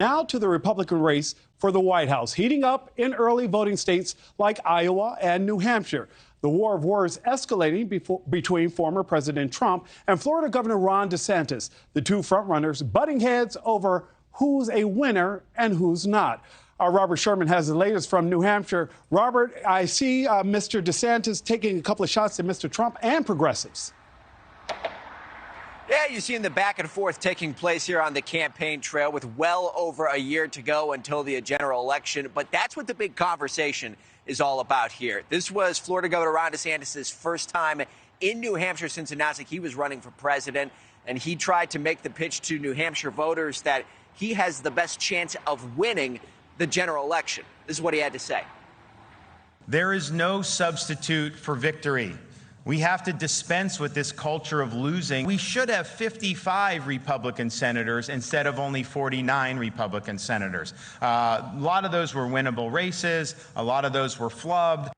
Now to the Republican race for the White House, heating up in early voting states like Iowa and New Hampshire. The war of words escalating between former President Trump and Florida Governor Ron DeSantis, the two frontrunners butting heads over who's a winner and who's not. Our Robert Sherman has the latest from New Hampshire. Robert, I see Mr. DeSantis taking a couple of shots at Mr. Trump and progressives. Yeah, you're seeing the back and forth taking place here on the campaign trail with well over a year to go until the general election. But that's what the big conversation is all about here. This was Florida Governor Ron DeSantis' first time in New Hampshire since announcing he was running for president. And he tried to make the pitch to New Hampshire voters that he has the best chance of winning the general election. This is what he had to say. There is no substitute for victory. We have to dispense with this culture of losing. We should have 55 Republican senators instead of only 49 Republican senators. A lot of those were winnable races. A lot of those were flubbed.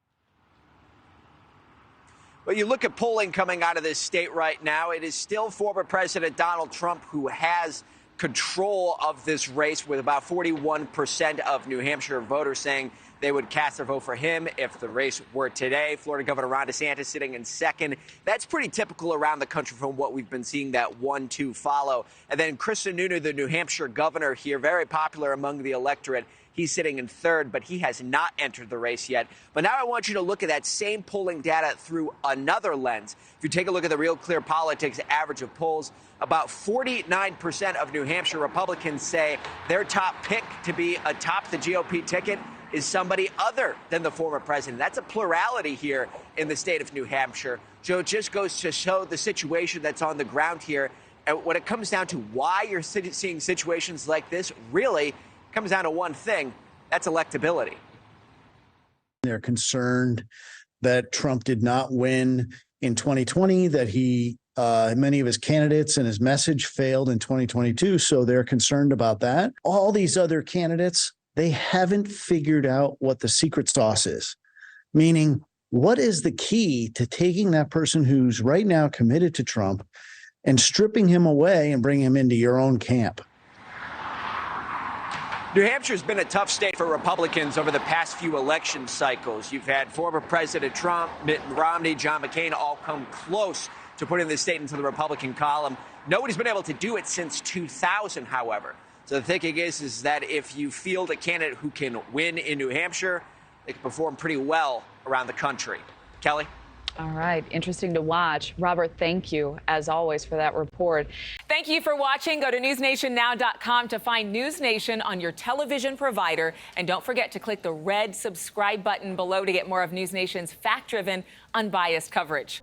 But you look at polling coming out of this state right now, it is still former President Donald Trump who has control of this race, with about 41% of New Hampshire voters saying they would cast their vote for him if the race were today. Florida Governor Ron DeSantis sitting in second. That's pretty typical around the country from what we've been seeing, that 1-2 follow. And then Chris Sununu, the New Hampshire governor here, very popular among the electorate. He's sitting in third, but he has not entered the race yet. But now I want you to look at that same polling data through another lens. If you take a look at the Real Clear Politics average of polls, about 49% of New Hampshire Republicans say their top pick to be atop the GOP ticket is somebody other than the former president. That's a plurality here in the state of New Hampshire. So it just goes to show the situation that's on the ground here. And when it comes down to why you're seeing situations like this, really comes down to one thing. That's electability. They're concerned that Trump did not win in 2020, that many of his candidates and his message failed in 2022. So they're concerned about that. All these other candidates, they haven't figured out what the secret sauce is, meaning what is the key to taking that person who's right now committed to Trump and stripping him away and bringing him into your own camp. New Hampshire's been a tough state for Republicans over the past few election cycles. You've had former President Trump, Mitt Romney, John McCain all come close to putting the state into the Republican column. Nobody's been able to do it since 2000, however. So the thinking is that if you field a candidate who can win in New Hampshire, they can perform pretty well around the country. Kelly? All right. Interesting to watch. Robert, thank you, as always, for that report. Thank you for watching. Go to newsnationnow.com to find News Nation on your television provider. And don't forget to click the red subscribe button below to get more of News Nation's fact-driven, unbiased coverage.